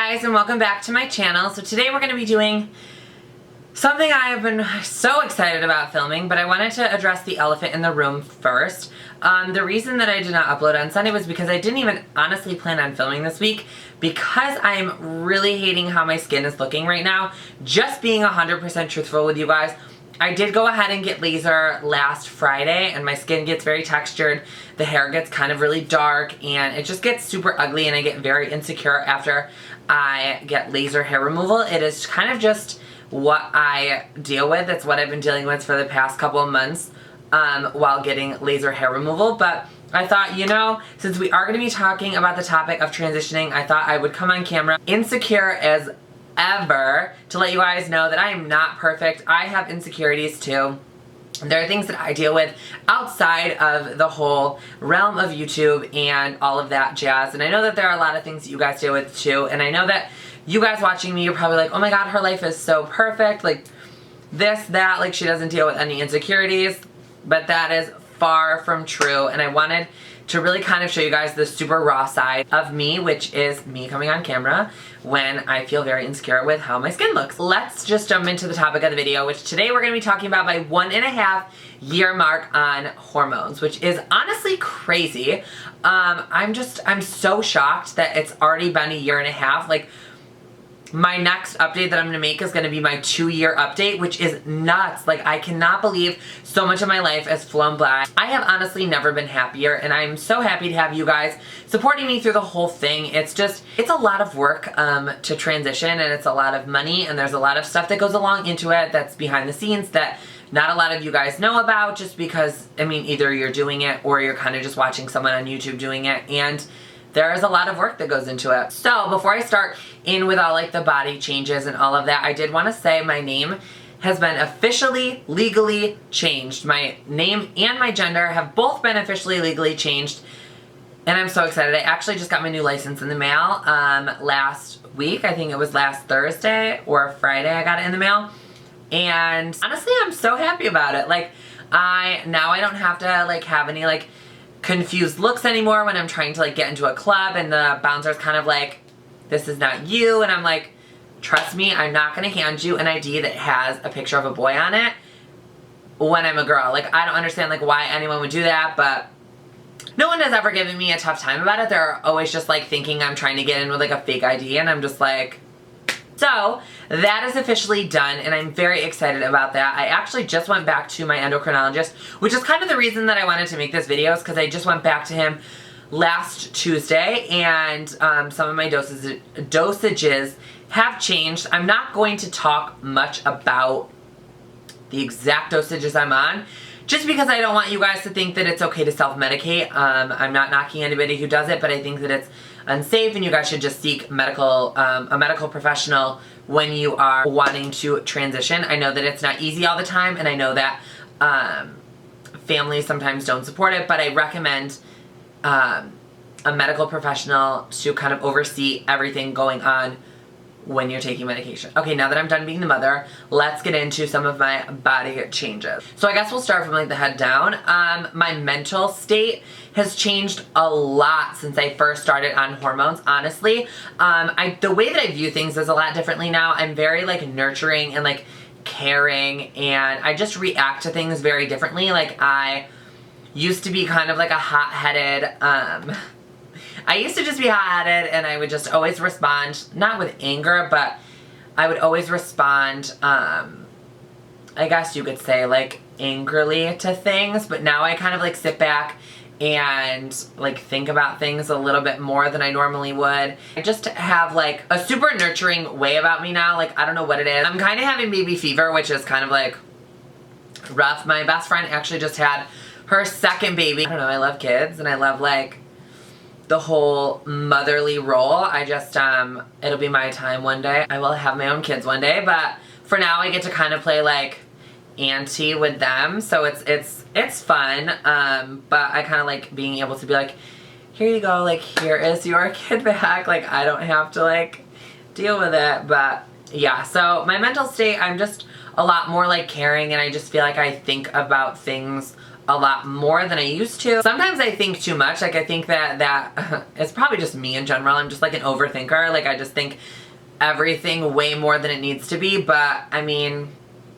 guys, and welcome back to my channel. So today we're going to be doing something I have been so excited about filming, but I wanted to address the elephant in the room first. The reason that I did not upload on Sunday was because I didn't even honestly plan on filming this week because I'm really hating how my skin is looking right now. Just being 100% truthful with you guys, I did go ahead and get laser last Friday and my skin gets very textured, the hair gets kind of really dark, and it just gets super ugly and I get very insecure after I get laser hair removal. It is kind of just what I deal with. It's what I've been dealing with for the past couple of months while getting laser hair removal. But I thought, you know, since we are going to be talking about the topic of transitioning, I thought I would come on camera insecure as ever to let you guys know that I am not perfect. I have insecurities too. There are things that I deal with outside of the whole realm of YouTube and all of that jazz. And I know that there are a lot of things that you guys deal with too. And I know that you guys watching me, you're probably like, oh my god, her life is so perfect. Like this, that, like she doesn't deal with any insecurities. But that is far from true. And I wanted to really kind of show you guys the super raw side of me, which is me coming on camera when I feel very insecure with how my skin looks. Let's just jump into the topic of the video, which today we're going to be talking about my 1.5 year mark on hormones, which is honestly crazy. I'm so shocked that it's already been a year and a half. Like, my next update that I'm going to make is going to be my 2-year update, which is nuts. Like, I cannot believe so much of my life has flown by. I have honestly never been happier, and I'm so happy to have you guys supporting me through the whole thing. It's a lot of work to transition, and it's a lot of money, and there's a lot of stuff that goes along into it that's behind the scenes that not a lot of you guys know about, just because, I mean, either you're doing it or you're kind of just watching someone on YouTube doing it, and there is a lot of work that goes into it. So before I start in with all like the body changes and all of that, I did want to say my name has been officially, legally changed. My name and my gender have both been officially, legally changed. And I'm so excited. I actually just got my new license in the mail last week. I think it was last Thursday or Friday I got it in the mail. And honestly, I'm so happy about it. Like, now I don't have to like have any like confused looks anymore when I'm trying to like get into a club and the bouncer's kind of like, this is not you, and I'm like, trust me, I'm not gonna hand you an ID that has a picture of a boy on it when I'm a girl. Like, I don't understand like why anyone would do that, but no one has ever given me a tough time about it. They're always just like thinking I'm trying to get in with like a fake ID, and I'm just like, so that is officially done, and I'm very excited about that. I actually just went back to my endocrinologist, which is kind of the reason that I wanted to make this video, is because I just went back to him last Tuesday, and some of my dosages have changed. I'm not going to talk much about the exact dosages I'm on, just because I don't want you guys to think that it's okay to self-medicate. I'm not knocking anybody who does it, but I think that it's unsafe and you guys should just seek a medical professional when you are wanting to transition. I know that it's not easy all the time, and I know that families sometimes don't support it, but I recommend a medical professional to kind of oversee everything going on when you're taking medication. Okay, now that I'm done being the mother, let's get into some of my body changes. So I guess we'll start from like the head down. My mental state has changed a lot since I first started on hormones, honestly. The way that I view things is a lot differently now. I'm very like nurturing and like caring, and I just react to things very differently. Like, I used to be kind of like a hot-headed, I used to just be hot-headed, and I would just always respond, not with anger, but I would always respond, I guess you could say, like, angrily to things. But now I kind of, like, sit back and, like, think about things a little bit more than I normally would. I just have, like, a super nurturing way about me now. Like, I don't know what it is. I'm kind of having baby fever, which is kind of, like, rough. My best friend actually just had her second baby. I don't know, I love kids, and I love, like, the whole motherly role. I just, it'll be my time one day. I will have my own kids one day, but for now I get to kind of play like auntie with them, so it's fun, but I kind of like being able to be like, here you go, like, here is your kid back, like, I don't have to like deal with it. But yeah, so my mental state, I'm just a lot more like caring, and I just feel like I think about things a lot more than I used to. Sometimes I think too much. Like, I think that it's probably just me in general. I'm just like an overthinker. Like, I just think everything way more than it needs to be. But I mean,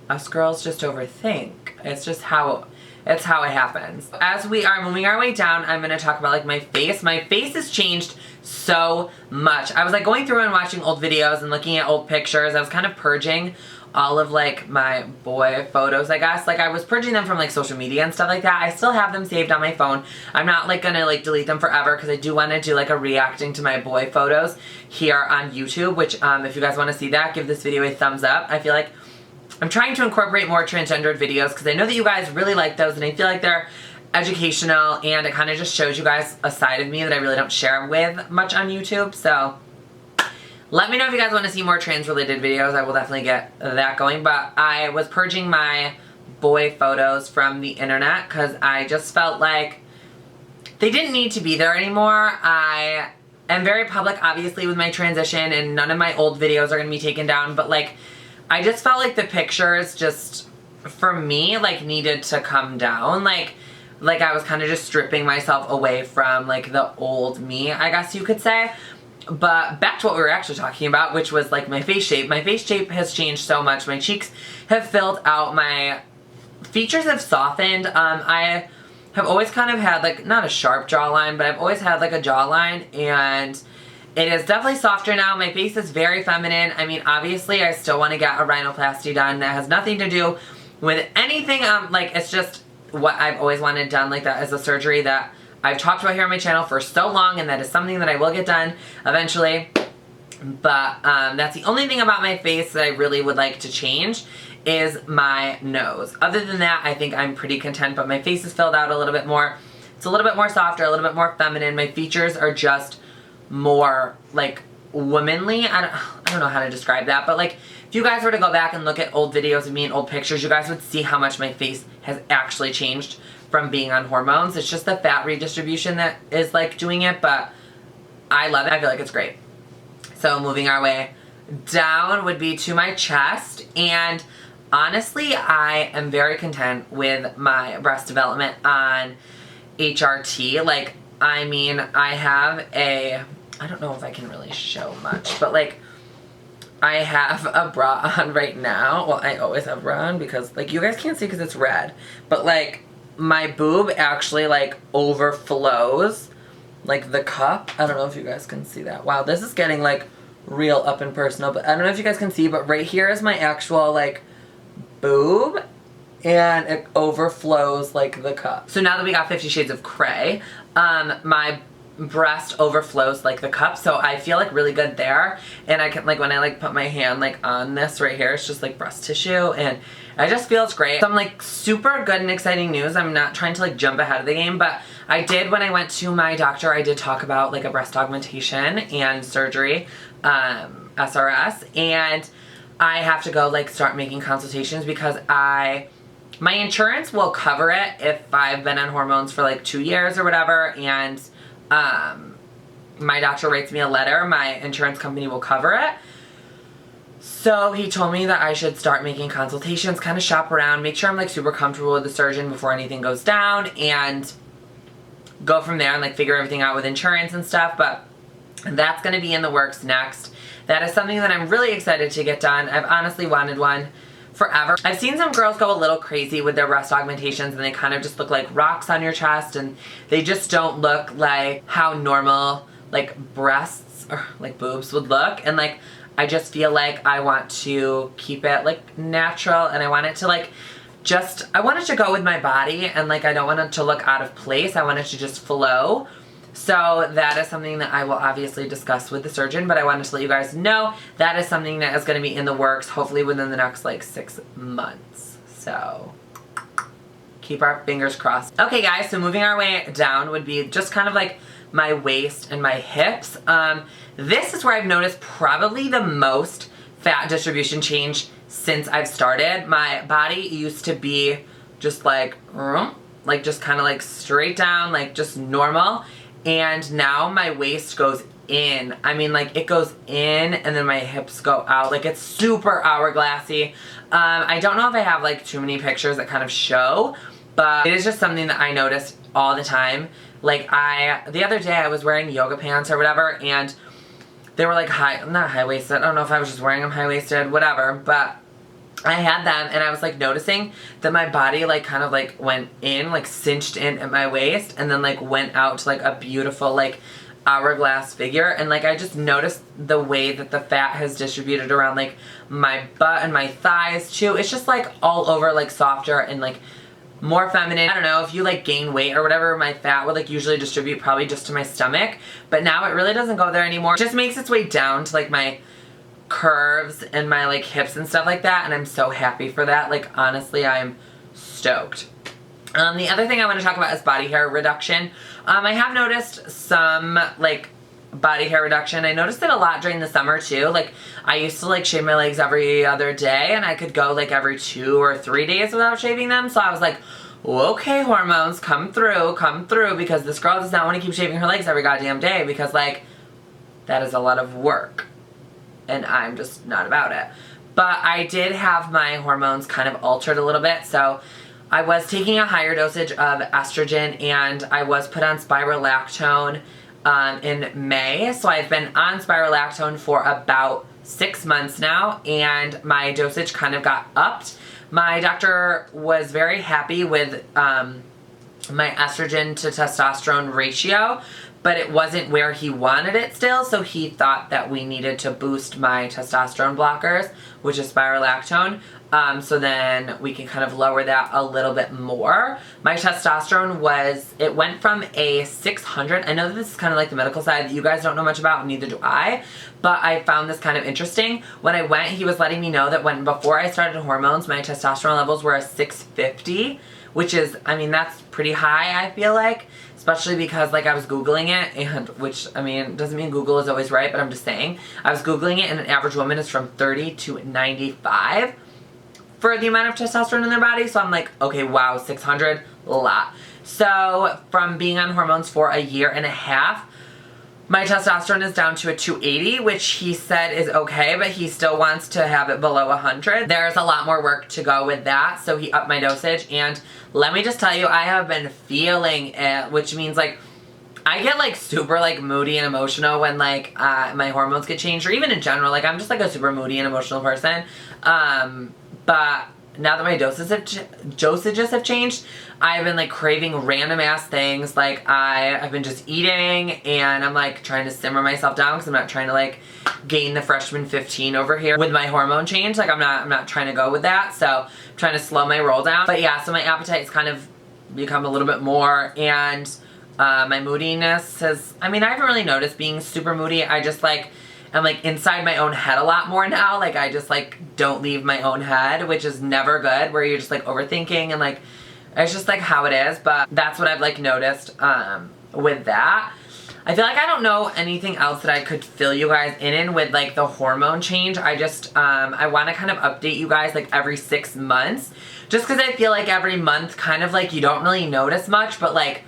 us girls just overthink. It's just how it happens. As we are moving our way down, I'm gonna talk about like my face. My face has changed so much. I was like going through and watching old videos and looking at old pictures. I was kind of purging all of like my boy photos, I guess. Like, I was purging them from like social media and stuff like that. I still have them saved on my phone. I'm not like gonna like delete them forever because I do want to do like a reacting to my boy photos here on YouTube, which if you guys want to see that, give this video a thumbs up. I feel like I'm trying to incorporate more transgendered videos because I know that you guys really like those, and I feel like they're educational, and it kind of just shows you guys a side of me that I really don't share with much on YouTube. So let me know if you guys want to see more trans related videos. I will definitely get that going. But I was purging my boy photos from the internet because I just felt like they didn't need to be there anymore. I am very public obviously with my transition, and none of my old videos are going to be taken down, but like I just felt like the pictures just, for me, like needed to come down. Like I was kind of just stripping myself away from like the old me, I guess you could say. But back to what we were actually talking about, which was like my face shape. My face shape has changed so much. My cheeks have filled out. My features have softened. I have always kind of had like, not a sharp jawline, but I've always had like a jawline, and it is definitely softer now. My face is very feminine. I mean, obviously I still want to get a rhinoplasty done. That has nothing to do with anything. Like, it's just what I've always wanted done. Like, that is a surgery that I've talked about here on my channel for so long, and that is something that I will get done eventually. But that's the only thing about my face that I really would like to change is my nose. Other than that, I think I'm pretty content, but my face is filled out a little bit more. It's a little bit more softer, a little bit more feminine. My features are just more like womanly. I don't know how to describe that, but like if you guys were to go back and look at old videos of me and old pictures, you guys would see how much my face has actually changed from being on hormones. It's just the fat redistribution that is like doing it, but I love it. I feel like it's great. So moving our way down would be to my chest, and honestly I am very content with my breast development on HRT. Like, I mean, I have I don't know if I can really show much, but like I have a bra on right now. Well, I always have a bra on because like you guys can't see because it's red, but like my boob actually like overflows like the cup. I don't know if you guys can see that. Wow, this is getting like real up and personal, but I don't know if you guys can see, but right here is my actual like boob, and it overflows like the cup. So now that we got 50 Shades of Cray, my breast overflows like the cup, so I feel like really good there. And I can like, when I like put my hand like on this right here, it's just like breast tissue, and I just feel it's great. Some like super good and exciting news. I'm not trying to like jump ahead of the game, but I did, when I went to my doctor, I did talk about like a breast augmentation and surgery, SRS, and I have to go like start making consultations because my insurance will cover it if I've been on hormones for like 2 years or whatever, and my doctor writes me a letter, my insurance company will cover it. So he told me that I should start making consultations, kind of shop around, make sure I'm like super comfortable with the surgeon before anything goes down, and go from there and like figure everything out with insurance and stuff. But that's going to be in the works next. That is something that I'm really excited to get done. I've honestly wanted one forever. I've seen some girls go a little crazy with their breast augmentations, and they kind of just look like rocks on your chest, and they just don't look like how normal like breasts or like boobs would look. And like I just feel like I want to keep it like natural, and I want it to like I want it to go with my body, and like I don't want it to look out of place. I want it to just flow. So that is something that I will obviously discuss with the surgeon, but I wanted to let you guys know that is something that is going to be in the works, hopefully within the next like 6 months. So keep our fingers crossed. Okay guys, so moving our way down would be just kind of like my waist and my hips. This is where I've noticed probably the most fat distribution change since I've started. My body used to be just like just kind of like straight down, like just normal. And now my waist goes in. I mean, like it goes in, and then my hips go out. Like it's super hourglassy. I don't know if I have like too many pictures that kind of show, but it is just something that I noticed all the time. Like the other day I was wearing yoga pants or whatever, and they were like not high-waisted. I don't know if I was just wearing them high-waisted, whatever, but I had them and I was like noticing that my body like kind of like went in, like cinched in at my waist, and then like went out to like a beautiful like hourglass figure. And like I just noticed the way that the fat has distributed around like my butt and my thighs too. It's just like all over, like softer and like more feminine. I don't know, if you like gain weight or whatever, my fat would like usually distribute probably just to my stomach, but now it really doesn't go there anymore. It just makes its way down to like my curves and my like hips and stuff like that, and I'm so happy for that. Like honestly, I'm stoked. The other thing I want to talk about is body hair reduction. I have noticed some like body hair reduction. I noticed it a lot during the summer too. Like I used to like shave my legs every other day, and I could go like every 2 or 3 days without shaving them. So I was like, okay, hormones, come through, because this girl does not want to keep shaving her legs every goddamn day, because like that is a lot of work and I'm just not about it. But I did have my hormones kind of altered a little bit, so I was taking a higher dosage of estrogen, and I was put on spirolactone in May. So I've been on spirolactone for about 6 months now, and my dosage kind of got upped. My doctor was very happy with my estrogen to testosterone ratio, but it wasn't where he wanted it still, so he thought that we needed to boost my testosterone blockers, which is spirolactone, so then we can kind of lower that a little bit more. My testosterone it went from a 600, I know that this is kind of like the medical side that you guys don't know much about, neither do I, but I found this kind of interesting. When I went, he was letting me know that before I started hormones, my testosterone levels were a 650, which is, I mean, that's pretty high, I feel like. Especially because like I was Googling it, and which, I mean, doesn't mean Google is always right, but I'm just saying. I was Googling it, and an average woman is from 30 to 95 for the amount of testosterone in their body. So I'm like, okay, wow, 600, a lot. So from being on hormones for a year and a half, my testosterone is down to a 280, which he said is okay, but he still wants to have it below 100. There's a lot more work to go with that, so he upped my dosage, and let me just tell you, I have been feeling it, which means like I get like super like moody and emotional when like my hormones get changed, or even in general, like I'm just like a super moody and emotional person. But now that my dosages have changed, I've been like craving random ass things. Like I've been just eating, and I'm like trying to simmer myself down because I'm not trying to like gain the freshman 15 over here with my hormone change. Like I'm not trying to go with that. So I'm trying to slow my roll down. But yeah, so my appetite's kind of become a little bit more, and my moodiness has, I mean, I haven't really noticed being super moody. I just like, I'm like inside my own head a lot more now. Like I just like don't leave my own head, which is never good, where you're just like overthinking, and like it's just like how it is. But that's what I've like noticed with that. I feel like I don't know anything else that I could fill you guys in with like the hormone change. I just I want to kind of update you guys like every 6 months, just because I feel like every month kind of like you don't really notice much, but like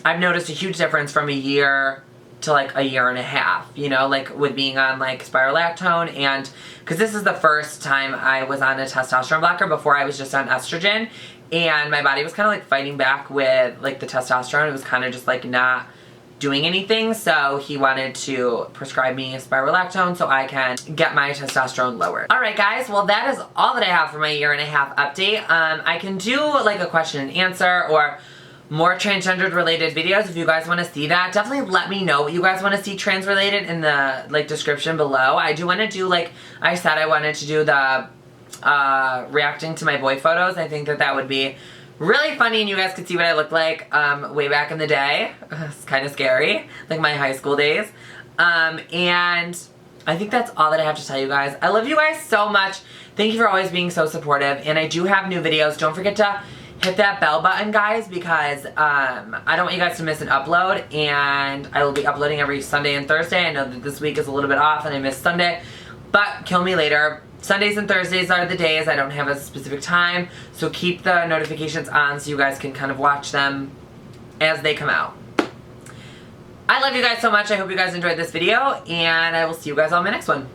I've noticed a huge difference from a year to like a year and a half, you know, like with being on like spirolactone, and because this is the first time I was on a testosterone blocker. Before I was just on estrogen, and my body was kind of like fighting back with like the testosterone. It was kind of just like not doing anything, so he wanted to prescribe me spirolactone so I can get my testosterone lowered. Alright guys, well that is all that I have for my year and a half update. I can do like a question and answer or more transgendered related videos if you guys want to see that. Definitely let me know what you guys want to see trans related in the like description below. I do want to do, like I said, I wanted to do the reacting to my boy photos. I think that that would be really funny, and you guys could see what I looked like way back in the day. It's kind of scary, like my high school days. And I think that's all that I have to tell you guys. I love you guys so much. Thank you for always being so supportive, and I do have new videos. Don't forget to hit that bell button, guys, because I don't want you guys to miss an upload, and I will be uploading every Sunday and Thursday. I know that this week is a little bit off and I missed Sunday, but kill me later. Sundays and Thursdays are the days. I don't have a specific time, so keep the notifications on so you guys can kind of watch them as they come out. I love you guys so much. I hope you guys enjoyed this video, and I will see you guys on my next one.